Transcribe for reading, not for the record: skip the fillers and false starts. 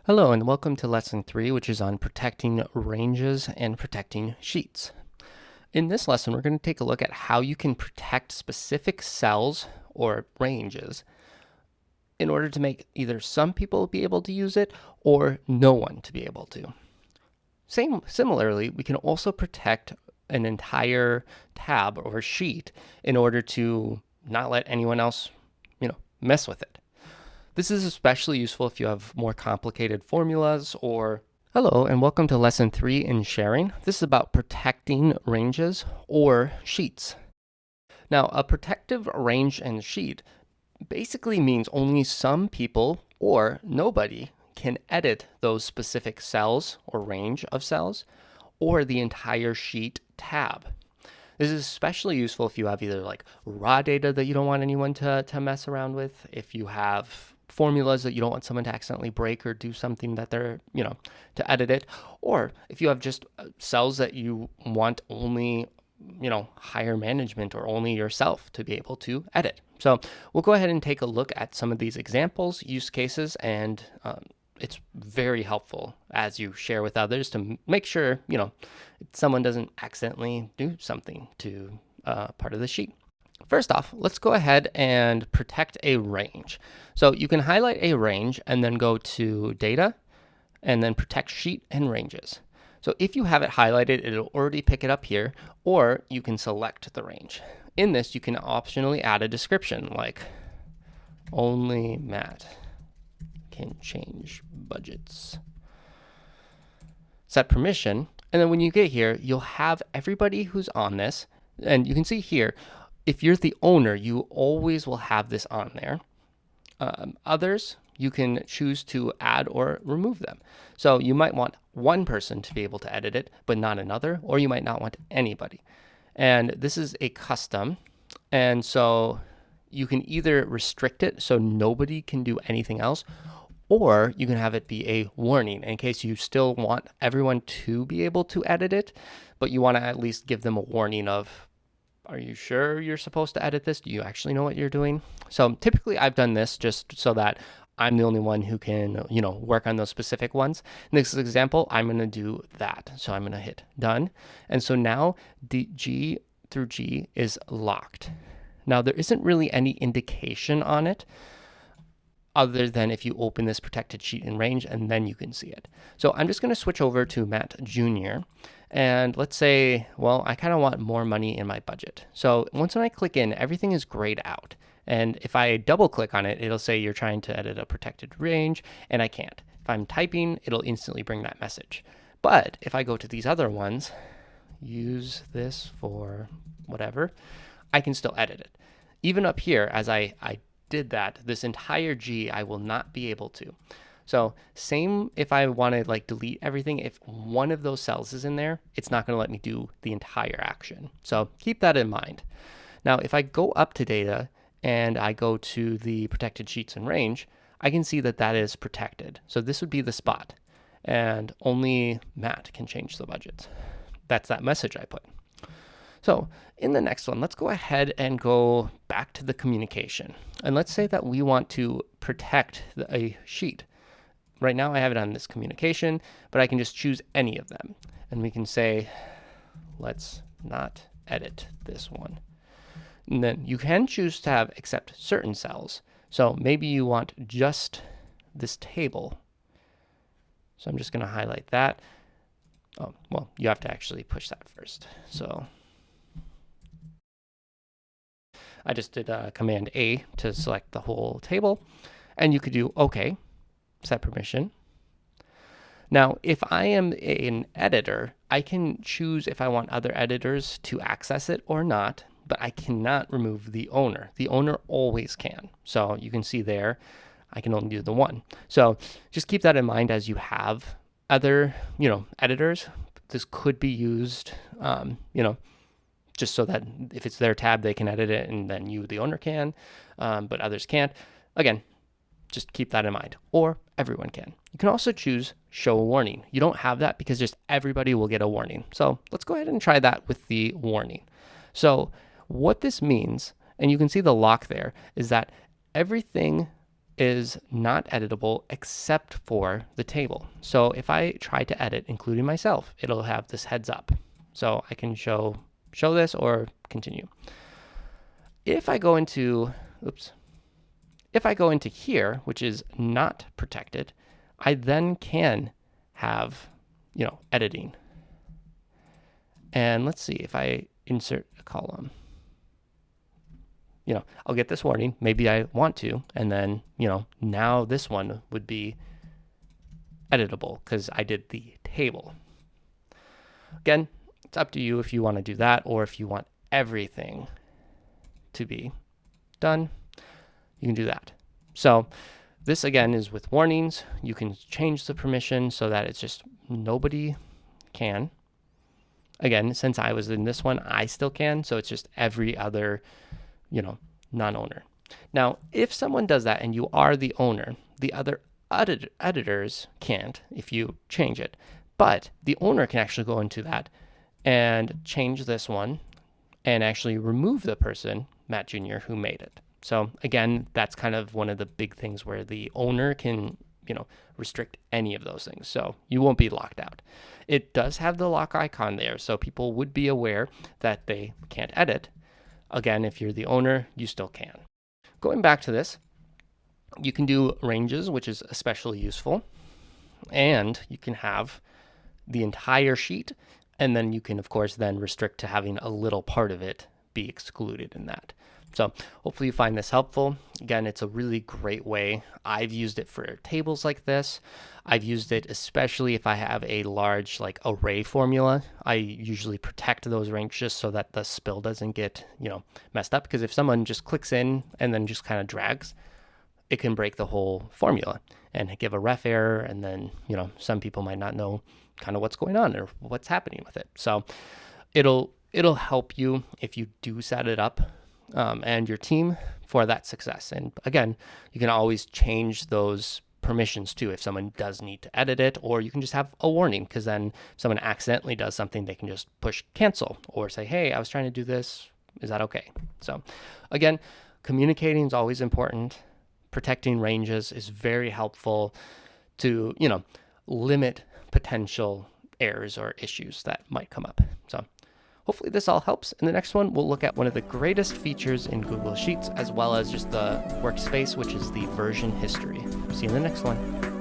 Hello and welcome to lesson 3, which is on protecting ranges and protecting sheets. In this lesson, we're going to take a look at how you can protect specific cells or ranges in order to make either some people be able to use it or no one to be able to. Similarly, we can also protect an entire tab or sheet in order to not let anyone else, mess with it. This is especially useful if you have more complicated formulas or... Hello, and welcome to lesson 3 in sharing. This is about protecting ranges or sheets. Now, a protective range and sheet basically means only some people or nobody can edit those specific cells or range of cells or the entire sheet tab. This is especially useful if you have either like raw data that you don't want anyone to mess around with, if you have formulas that you don't want someone to accidentally break or do something that they're, to edit it, or if you have just cells that you want only, higher management or only yourself to be able to edit. So we'll go ahead and take a look at some of these examples, use cases, and it's very helpful as you share with others to make sure, someone doesn't accidentally do something to part of the sheet. First off, let's go ahead and protect a range. So you can highlight a range and then go to Data and then Protect Sheet and Ranges. So if you have it highlighted, it'll already pick it up here, or you can select the range. In this, you can optionally add a description like only Matt can change budgets. Set permission, and then when you get here, you'll have everybody who's on this, and you can see here, if you're the owner, you always will have this on there. Others, you can choose to add or remove them. So you might want one person to be able to edit it, but not another, or you might not want anybody. And this is a custom, and so you can either restrict it so nobody can do anything else, or you can have it be a warning in case you still want everyone to be able to edit it, but you want to at least give them a warning of, are you sure you're supposed to edit this? Do you actually know what you're doing? So typically I've done this just so that I'm the only one who can, work on those specific ones. In this example, I'm going to do that. So I'm going to hit done. And so now the G through G is locked. Now there isn't really any indication on it other than if you open this protected sheet in range and then you can see it. So I'm just going to switch over to Matt Jr. And let's say, well, I kind of want more money in my budget. So once when I click in, everything is grayed out. And if I double click on it, it'll say you're trying to edit a protected range, and I can't. If I'm typing, it'll instantly bring that message. But if I go to these other ones, use this for whatever, I can still edit it. Even up here, as I did that, this entire G, I will not be able to. So same if I want to like delete everything, if one of those cells is in there, it's not going to let me do the entire action. So keep that in mind. Now, if I go up to data and I go to the protected sheets and range, I can see that that is protected. So this would be the spot, and only Matt can change the budget. That's that message I put. So in the next one, let's go ahead and go back to the communication. And let's say that we want to protect a sheet. Right now I have it on this communication, but I can just choose any of them. And we can say, let's not edit this one. And then you can choose to have except certain cells. So maybe you want just this table. So I'm just going to highlight that. Oh, well, you have to actually push that first. So I just did Command A to select the whole table, and you could do OK, set permission. Now, if I am an editor, I can choose if I want other editors to access it or not, but I cannot remove the owner. The owner always can. So you can see there, I can only do the one. So just keep that in mind as you have other, editors. This could be used, just so that if it's their tab, they can edit it, and then you, the owner, can, but others can't. Again, just keep that in mind, or everyone can. You can also choose show a warning. You don't have that because just everybody will get a warning. So let's go ahead and try that with the warning. So what this means, and you can see the lock there, is that everything is not editable except for the table. So if I try to edit, including myself, it'll have this heads up. So I can show this or continue. If I go into, if I go into here, which is not protected, I then can have, editing. And let's see if I insert a column. I'll get this warning. Maybe I want to, and then, now this one would be editable because I did the table. Again, it's up to you if you want to do that or if you want everything to be done, you can do that. So this again is with warnings. You can change the permission so that it's just nobody can. Again, since I was in this one, I still can. So it's just every other non-owner. Now, if someone does that and you are the owner, the other editors can't if you change it. But the owner can actually go into that and change this one and actually remove the person, Matt Jr., who made it. So again, that's kind of one of the big things where the owner can, restrict any of those things. So you won't be locked out. It does have the lock icon there, so people would be aware that they can't edit. Again, if you're the owner, you still can. Going back to this, you can do ranges, which is especially useful. And you can have the entire sheet, and then you can, of course, then restrict to having a little part of it be excluded in that. So hopefully you find this helpful. Again, it's a really great way. I've used it for tables like this. I've used it especially if I have a large array formula. I usually protect those ranges so that the spill doesn't get, messed up. Because if someone just clicks in and then just kind of drags, it can break the whole formula and give a ref error. And then, some people might not know kind of what's going on or what's happening with it. So it'll help you if you do set it up and your team for that success. And again, you can always change those permissions too if someone does need to edit it, or you can just have a warning because then if someone accidentally does something, they can just push cancel or say, hey, I was trying to do this. Is that okay? So again, communicating is always important. Protecting ranges is very helpful to, limit potential errors or issues that might come up. So hopefully this all helps. In the next one, we'll look at one of the greatest features in Google Sheets, as well as just the workspace, which is the version history. See you in the next one.